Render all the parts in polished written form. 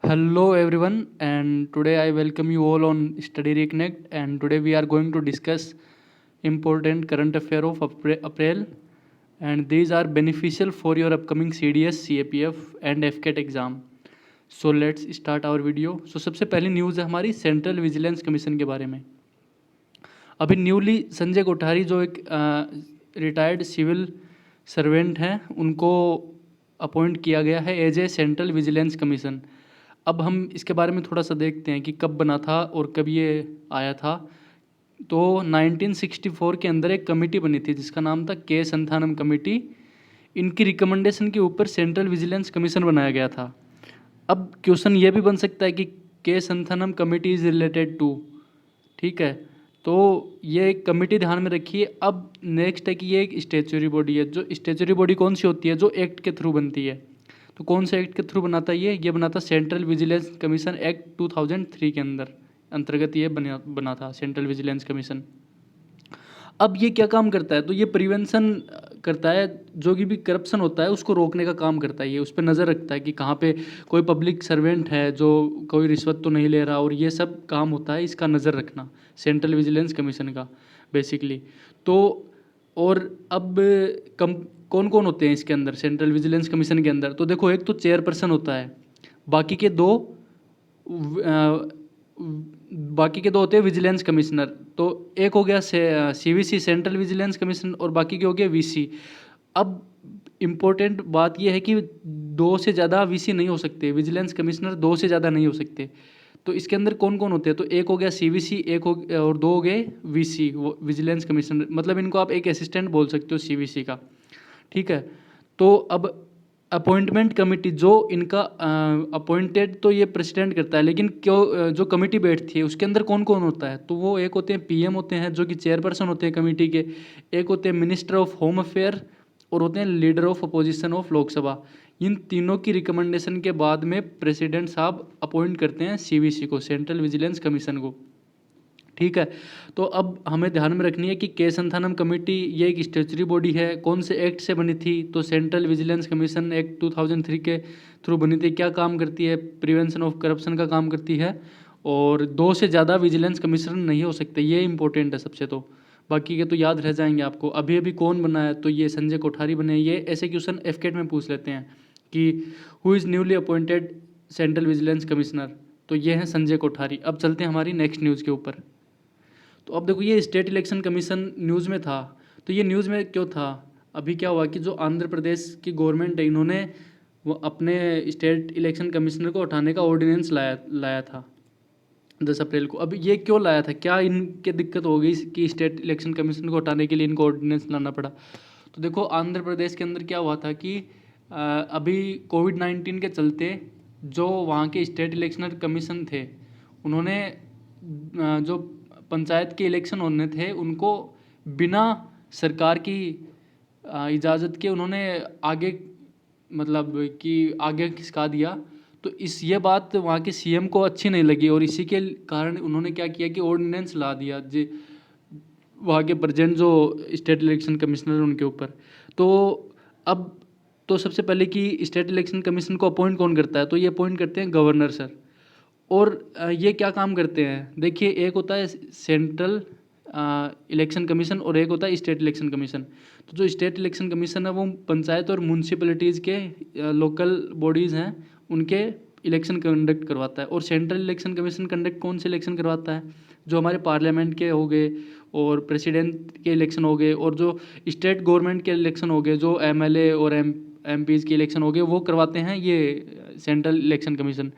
Hello everyone, and today I welcome you all on Study Reconnect. And today we are going to discuss important current affair of April, and these are beneficial for your upcoming CDS, CAPF and FCAT exam. So let's start our video. So सबसे पहली news है हमारी central vigilance commission के बारे में। अभी newly Sanjay Kothari जो एक रिटायर्ड सिविल सर्वेंट हैं उनको अपॉइंट किया गया है as a central vigilance commission. अब हम इसके बारे में थोड़ा सा देखते हैं कि कब बना था और कब ये आया था। तो 1964 के अंदर एक कमेटी बनी थी जिसका नाम था के संथानम कमेटी। इनकी रिकमेंडेशन के ऊपर सेंट्रल विजिलेंस कमीशन बनाया गया था। अब क्वेश्चन ये भी बन सकता है कि K Santhanam committee is related to, ठीक है, तो ये एक कमेटी ध्यान में रखिए। अब नेक्स्ट है कि ये एक स्टेचुरी बॉडी है। जो स्टेचुरी बॉडी कौन सी होती है? जो एक्ट के थ्रू बनती है। तो कौन से एक्ट के थ्रू बनाता है ये बनाता सेंट्रल विजिलेंस कमीशन एक्ट 2003 के अंतर्गत ये बना था सेंट्रल विजिलेंस कमीशन। अब ये क्या काम करता है? तो ये प्रिवेंशन करता है, जो भी करप्शन होता है उसको रोकने का काम करता है। ये उस पर नज़र रखता है कि कहाँ पे कोई पब्लिक सर्वेंट है जो कोई रिश्वत तो नहीं ले रहा, और ये सब काम होता है इसका नज़र रखना सेंट्रल विजिलेंस कमीशन का बेसिकली। तो और अब कौन कौन होते हैं इसके अंदर सेंट्रल विजिलेंस कमीशन के अंदर? तो देखो, एक तो चेयरपर्सन होता है, बाकी के दो बाकी के दो होते हैं विजिलेंस कमिश्नर। तो एक हो गया सीवीसी सेंट्रल विजिलेंस कमीशन, और बाकी के हो गए वीसी। अब इम्पोर्टेंट बात यह है कि दो से ज़्यादा वीसी नहीं हो सकते, विजिलेंस कमिश्नर दो से ज़्यादा नहीं हो सकते। तो इसके अंदर कौन कौन होते हैं? तो एक हो गया सीवीसी, एक हो और दो हो गए वीसी विजिलेंस कमिश्नर। मतलब इनको आप एक असिस्टेंट बोल सकते हो सीवीसी का, ठीक है। तो अब अपॉइंटमेंट कमेटी जो इनका अपॉइंटेड तो ये प्रेसिडेंट करता है, लेकिन क्यों जो कमेटी बैठती है उसके अंदर कौन कौन होता है? तो वो एक होते हैं पीएम होते हैं जो कि चेयरपर्सन होते हैं कमेटी के, एक होते हैं मिनिस्टर ऑफ होम अफेयर, और होते हैं leader of opposition of Lok Sabha. इन तीनों की रिकमेंडेशन के बाद में प्रेसिडेंट साहब अपॉइंट करते हैं सीवीसी को, सेंट्रल विजिलेंस कमीशन को, ठीक है। तो अब हमें ध्यान में रखनी है कि के संथानम कमेटी ये एक स्टेचुरी बॉडी है। कौन से एक्ट से बनी थी? तो सेंट्रल विजिलेंस कमीशन एक्ट 2003 के थ्रू बनी थी। क्या काम करती है? प्रिवेंशन ऑफ करप्शन का काम करती है, और दो से ज़्यादा विजिलेंस कमिश्नर नहीं हो सकते। ये इंपॉर्टेंट है सबसे। तो बाकी के तो याद रह जाएंगे आपको। अभी अभी कौन बना है? तो ये संजय कोठारी बने। ये ऐसे क्वेश्चन एफकेट में पूछ लेते हैं कि who is newly appointed central vigilance commissioner? तो ये हैं संजय कोठारी। अब चलते हैं हमारी नेक्स्ट न्यूज़ के ऊपर। तो अब देखो, ये स्टेट इलेक्शन कमीशन न्यूज़ में था। तो ये न्यूज़ में क्यों था? अभी क्या हुआ कि जो आंध्र प्रदेश की गवर्नमेंट है, इन्होंने वो अपने स्टेट इलेक्शन कमिश्नर को उठाने का ऑर्डिनेंस लाया था 10 अप्रैल को। अब ये क्यों लाया था? क्या इनके दिक्कत हो गई कि स्टेट इलेक्शन कमीशन को हटाने के लिए इनको ऑर्डिनेंस लाना पड़ा? तो देखो, आंध्र प्रदेश के अंदर क्या हुआ था कि अभी कोविड-19 के चलते जो वहाँ के स्टेट इलेक्शन कमीशन थे, उन्होंने जो पंचायत के इलेक्शन होने थे उनको बिना सरकार की इजाज़त के उन्होंने आगे, मतलब कि आगे खिसका दिया। तो ये बात वहाँ के सीएम को अच्छी नहीं लगी, और इसी के कारण उन्होंने क्या किया कि ऑर्डिनेंस ला दिया जी वहाँ के प्रेजेंट जो स्टेट इलेक्शन कमिश्नर हैं उनके ऊपर। तो अब तो सबसे पहले कि स्टेट इलेक्शन कमीशन को अपॉइंट कौन करता है? तो ये अपॉइंट करते हैं गवर्नर सर। और ये क्या काम करते हैं? देखिए, एक होता है सेंट्रल इलेक्शन कमीशन और एक होता है स्टेट इलेक्शन कमीशन। तो जो स्टेट इलेक्शन कमीशन है वो पंचायत और म्यूनसिपैलिटीज़ के लोकल बॉडीज़ हैं उनके इलेक्शन कंडक्ट करवाता है। और सेंट्रल इलेक्शन कमीशन कंडक्ट कौन से इलेक्शन करवाता है? जो हमारे पार्लियामेंट के हो गए और प्रेसिडेंट के इलेक्शन हो गए, और जो स्टेट गवर्नमेंट के इलेक्शन हो गए, जो एमएलए और एमपीज़ के इलेक्शन हो गए, वो करवाते हैं ये सेंट्रल इलेक्शन कमीशन,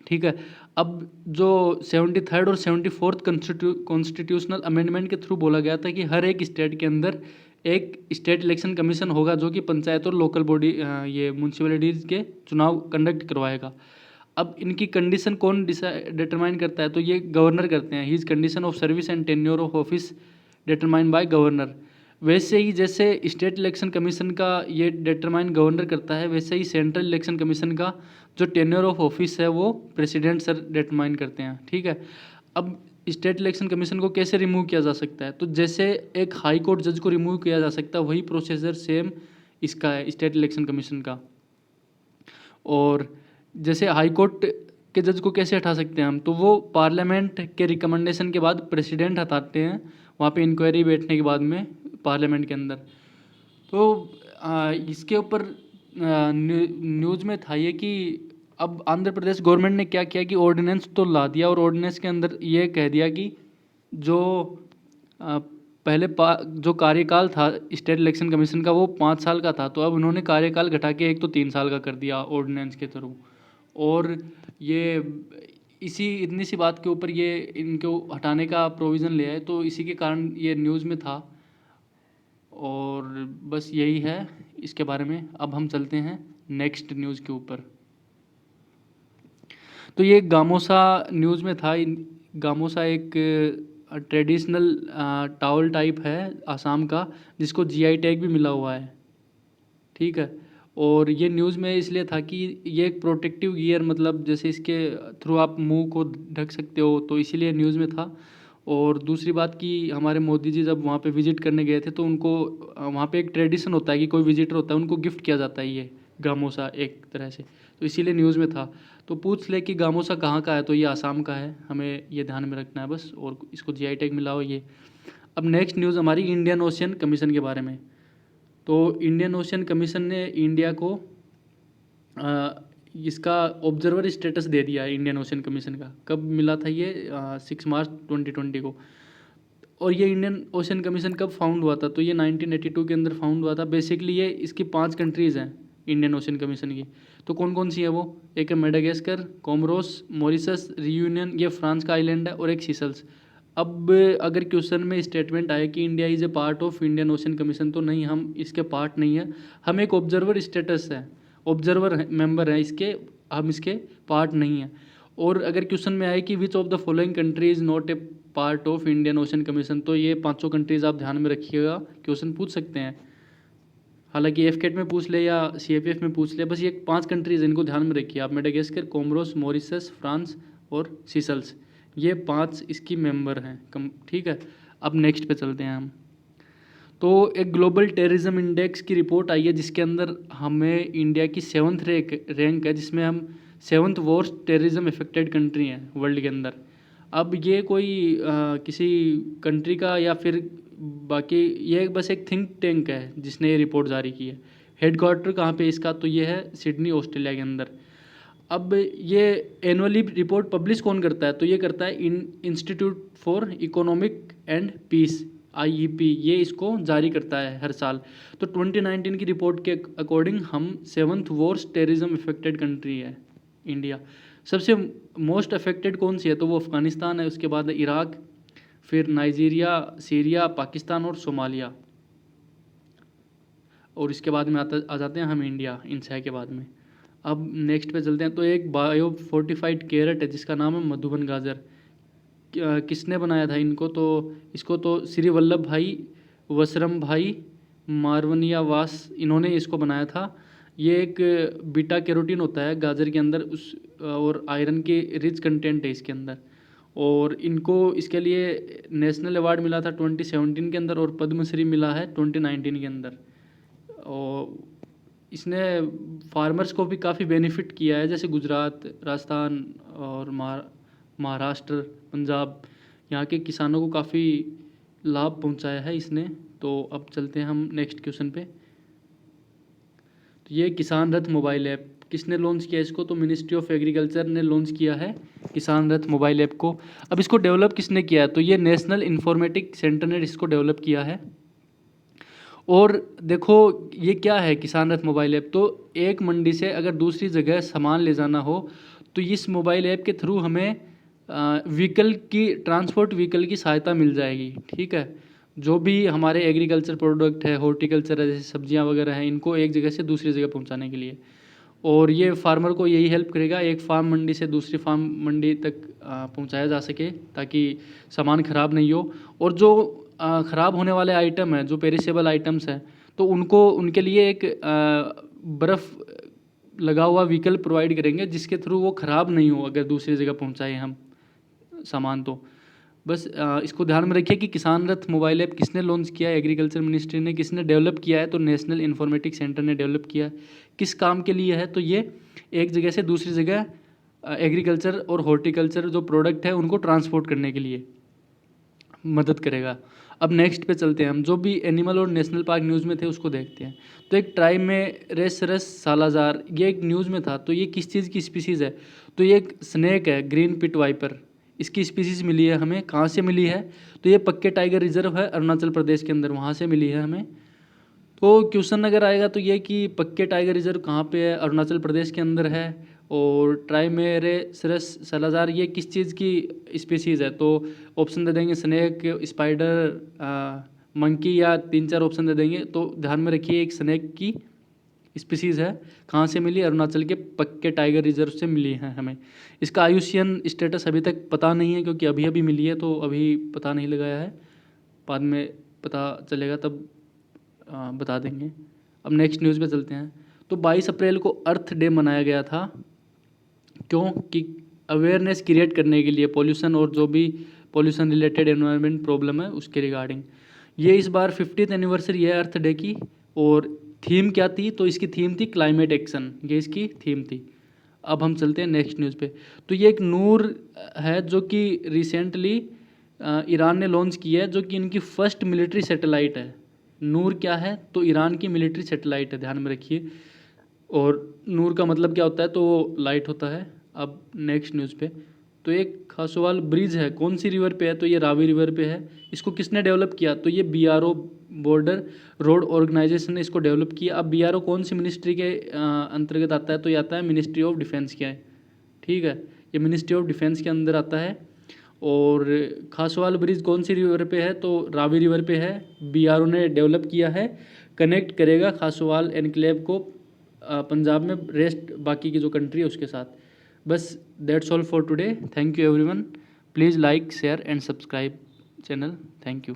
ठीक है। अब जो 73rd और 74th कॉन्स्टिट्यूशनल अमेंडमेंट के थ्रू बोला गया था कि हर एक स्टेट के अंदर एक स्टेट इलेक्शन कमीशन होगा जो कि पंचायत और लोकल बॉडी ये म्यूनसिपैलिटीज़ के चुनाव कंडक्ट करवाएगा। अब इनकी कंडीशन कौन डिटरमाइन करता है? तो ये गवर्नर करते हैं। His condition of service and tenure of office determine by governor. वैसे ही जैसे स्टेट इलेक्शन कमीशन का ये डिटरमाइन गवर्नर करता है, वैसे ही सेंट्रल इलेक्शन कमीशन का जो टेन्योर ऑफ ऑफिस है वो प्रेसिडेंट सर डिटरमाइन करते हैं, ठीक है। अब स्टेट इलेक्शन कमीशन को कैसे रिमूव किया जा सकता है? तो जैसे एक हाई कोर्ट जज को रिमूव किया जा सकता है, वही प्रोसीजर सेम इसका है, स्टेट इलेक्शन कमीशन का। और जैसे हाई कोर्ट के जज को कैसे हटा सकते हैं हम, तो वो पार्लियामेंट के रिकमेंडेशन के बाद प्रेसिडेंट हटाते हैं, वहाँ पे इंक्वायरी बैठने के बाद में पार्लियामेंट के अंदर। तो इसके ऊपर न्यूज़ में था ये कि अब आंध्र प्रदेश गवर्नमेंट ने क्या किया कि ऑर्डिनेंस तो ला दिया, और ऑर्डिनेंस के अंदर ये कह दिया कि जो पहले जो कार्यकाल था स्टेट इलेक्शन कमीशन का वो 5 साल का था, तो अब उन्होंने कार्यकाल घटा के एक तो 3 साल का कर दिया ऑर्डिनेंस के थ्रू। और ये इसी इतनी सी बात के ऊपर ये इनको हटाने का प्रोविज़न ले आए, तो इसी के कारण ये न्यूज़ में था। और बस यही है इसके बारे में। अब हम चलते हैं नेक्स्ट न्यूज़ के ऊपर। तो ये गामोसा न्यूज़ में था। गामोसा एक ट्रेडिशनल टावल टाइप है आसाम का, जिसको जीआई टैग भी मिला हुआ है, ठीक है। और ये न्यूज़ में इसलिए था कि ये एक प्रोटेक्टिव गियर, मतलब जैसे इसके थ्रू आप मुंह को ढक सकते हो, तो इसीलिए न्यूज़ में था। और दूसरी बात कि हमारे मोदी जी जब वहाँ पे विज़िट करने गए थे, तो उनको वहाँ पे एक ट्रेडिशन होता है कि कोई विजिटर होता है उनको गिफ्ट किया जाता है ये गामोसा एक तरह से, तो इसीलिए न्यूज़ में था। तो पूछ ले कि गामोसा कहाँ का है, तो ये आसाम का है, हमें ये ध्यान में रखना है बस, और इसको जीआई टैग मिला हो ये। अब नेक्स्ट न्यूज़ हमारी इंडियन ओशियन कमीशन के बारे में। तो इंडियन ओशियन कमीशन ने इंडिया को इसका ऑब्जर्वर स्टेटस दे दिया है। इंडियन ओशियन कमीशन का कब मिला था ये? 6 मार्च 2020 को। और ये इंडियन ओशियन कमीशन कब फाउंड हुआ था? तो ये 1982 के अंदर फाउंड हुआ था। बेसिकली ये इसकी 5 कंट्रीज़ हैं इंडियन ओशियन कमीशन की। तो कौन कौन सी है वो? एक है मेडागास्कर, कोमोरोस, मॉरिशस, रियूनियन, ये फ्रांस का आइलैंड है, और एक सीशल्स। अब अगर क्वेश्चन में स्टेटमेंट आए कि India is a part of Indian ocean commission, तो नहीं, हम इसके पार्ट नहीं है, हम एक ऑब्जर्वर स्टेटस है, ऑब्जर्वर मेंबर है इसके, हम इसके पार्ट नहीं है। और अगर क्वेश्चन में आए कि which of the following country is not a part of Indian ocean commission, तो ये 5 कंट्रीज़ आप ध्यान में रखिएगा, क्वेश्चन पूछ सकते हैं। हालांकि एफकेट में पूछ ले या सीएपीएफ में पूछ ले, बस ये 5 कंट्रीज़ इनको ध्यान में रखिए आप। मेडागास्कर, कोमोरोस, मॉरिशस, फ्रांस और सीशल्स, ये 5 इसकी मेंबर हैं ठीक है। अब नेक्स्ट पे चलते हैं हम। तो एक ग्लोबल टेररिज्म इंडेक्स की रिपोर्ट आई है, जिसके अंदर हमें इंडिया की 7th रैंक है, जिसमें हम 7th worst terrorism affected country हैं वर्ल्ड के अंदर। अब ये कोई किसी कंट्री का या फिर बाकी, ये बस एक थिंक टैंक है जिसने ये रिपोर्ट जारी की है। हेडक्वार्टर कहाँ पे इसका? तो ये है सिडनी, ऑस्ट्रेलिया के अंदर। अब ये एनुअली रिपोर्ट पब्लिश कौन करता है? तो ये करता है institute for economic and peace, IEP, ये इसको जारी करता है हर साल। तो 2019 की रिपोर्ट के अकॉर्डिंग हम 7th worst terrorism affected country है इंडिया। सबसे मोस्ट अफेक्टेड कौन सी है? तो वो अफ़गानिस्तान है, उसके बाद इराक, फिर नाइजीरिया, सीरिया, पाकिस्तान और सोमालिया, और इसके बाद में आ जाते हैं हम इंडिया इन 6 के बाद में। अब नेक्स्ट पे चलते हैं। तो एक बायो फोर्टिफाइड कैरेट है जिसका नाम है मधुबन गाजर। किसने बनाया था इनको? तो इसको तो श्री वल्लभ भाई वसरम भाई मारवनियावास, इन्होंने इसको बनाया था। ये एक बीटा कैरोटीन होता है गाजर के अंदर, उस और आयरन के रिच कंटेंट है इसके अंदर। और इनको इसके लिए नेशनल अवार्ड मिला था 2017 के अंदर, और पद्मश्री मिला है 2019 के अंदर। और इसने फार्मर्स को भी काफ़ी बेनिफिट किया है, जैसे गुजरात, राजस्थान और महाराष्ट्र, पंजाब, यहाँ के किसानों को काफ़ी लाभ पहुंचाया है इसने। तो अब चलते हैं हम नेक्स्ट क्वेश्चन पे। तो ये किसान रथ मोबाइल ऐप किसने लॉन्च किया इसको? तो मिनिस्ट्री ऑफ एग्रीकल्चर ने लॉन्च किया है किसान रथ मोबाइल ऐप को। अब इसको डेवलप किसने किया है? तो ये नेशनल इन्फॉर्मेटिक सेंटर ने इसको डेवलप किया है। और देखो ये क्या है किसान रथ मोबाइल ऐप? तो एक मंडी से अगर दूसरी जगह सामान ले जाना हो, तो इस मोबाइल ऐप के थ्रू हमें व्हीकल की, ट्रांसपोर्ट व्हीकल की सहायता मिल जाएगी, ठीक है। जो भी हमारे एग्रीकल्चर प्रोडक्ट है, हॉर्टिकल्चर है, जैसे सब्जियां वगैरह हैं, इनको एक जगह से दूसरी जगह पहुंचाने के लिए। और ये फार्मर को यही हेल्प करेगा, एक फार्म मंडी से दूसरी फार्म मंडी तक पहुंचाया जा सके, ताकि सामान ख़राब नहीं हो। और जो ख़राब होने वाले आइटम हैं, जो पेरिसेबल आइटम्स हैं, तो उनको, उनके लिए एक बर्फ़ लगा हुआ व्हीकल प्रोवाइड करेंगे, जिसके थ्रू वो ख़राब नहीं हो अगर दूसरी जगह पहुंचाएं हम सामान। तो बस इसको ध्यान में रखिए कि किसान रथ मोबाइल ऐप किसने लॉन्च किया है? एग्रीकल्चर मिनिस्ट्री ने। किसने डेवलप किया है? तो नेशनल इन्फॉर्मेटिक सेंटर ने डेवलप किया है। किस काम के लिए है? तो ये एक जगह से दूसरी जगह एग्रीकल्चर और हॉर्टिकल्चर जो प्रोडक्ट है उनको ट्रांसपोर्ट करने के लिए मदद करेगा। अब नेक्स्ट पे चलते हैं हम, जो भी एनिमल और नेशनल पार्क न्यूज़ में थे उसको देखते हैं। तो एक ट्राइब में रेसरस सालाजार, ये एक न्यूज़ में था। तो ये किस चीज़ की स्पीसीज़ है? तो ये एक स्नेक है, ग्रीन पिट वाइपर। इसकी स्पीसीज़ मिली है हमें, कहाँ से मिली है? तो ये पक्के टाइगर रिजर्व है अरुणाचल प्रदेश के अंदर, वहाँ से मिली है हमें। तो क्वेश्चन अगर आएगा तो ये कि पक्के टाइगर रिजर्व कहाँ पे है? अरुणाचल प्रदेश के अंदर है। और ट्राइमेरेसरस सालाजार ये किस चीज़ की स्पीसीज़ है? तो ऑप्शन दे देंगे स्नेक, स्पाइडर, मंकी, या 3-4 ऑप्शन दे देंगे। तो ध्यान में रखिए एक स्नेक की स्पीसीज़ है, कहाँ से मिली? अरुणाचल के पक्के टाइगर रिजर्व से मिली है हमें। इसका आयुष्यन स्टेटस अभी तक पता नहीं है, क्योंकि अभी अभी मिली है, तो अभी पता नहीं लगाया है, बाद में पता चलेगा तब बता देंगे। अब नेक्स्ट न्यूज़ पे चलते हैं। तो 22 अप्रैल को अर्थ डे मनाया गया था, क्यों? कि अवेयरनेस क्रिएट करने के लिए पोल्यूशन और जो भी पोल्यूशन रिलेटेड एनवायरनमेंट प्रॉब्लम है उसके रिगार्डिंग। ये इस बार 50th एनिवर्सरी है अर्थ डे की। और थीम क्या थी? तो इसकी थीम थी क्लाइमेट एक्शन, ये इसकी थीम थी। अब हम चलते हैं नेक्स्ट न्यूज़ पे। तो ये एक नूर है जो कि रिसेंटली ईरान ने लॉन्च की है, जो कि इनकी फर्स्ट मिलिट्री सैटेलाइट है। नूर क्या है? तो ईरान की मिलिट्री सैटेलाइट है, ध्यान में रखिए। और नूर का मतलब क्या होता है? तो लाइट होता है। अब नेक्स्ट न्यूज़ पे। तो एक खासोवाल ब्रिज है, कौन सी रिवर पे है? तो ये रावी रिवर पे है। इसको किसने डेवलप किया? तो ये BRO, बॉर्डर रोड ऑर्गेनाइजेशन ने इसको डेवलप किया। अब BRO कौन सी मिनिस्ट्री के अंतर्गत आता है? तो ये आता है मिनिस्ट्री ऑफ डिफेंस के, ठीक है, ये मिनिस्ट्री ऑफ डिफेंस के अंदर आता है। और खासवाल ब्रिज कौन सी रिवर पे है? तो रावी रिवर पे है। BRO ने डेवलप किया है, कनेक्ट करेगा खासवाल एनक्लेव को पंजाब में रेस्ट बाकी की जो कंट्री है उसके साथ। बस that's all for today. Thank you everyone. Please like, share and subscribe channel. Thank you.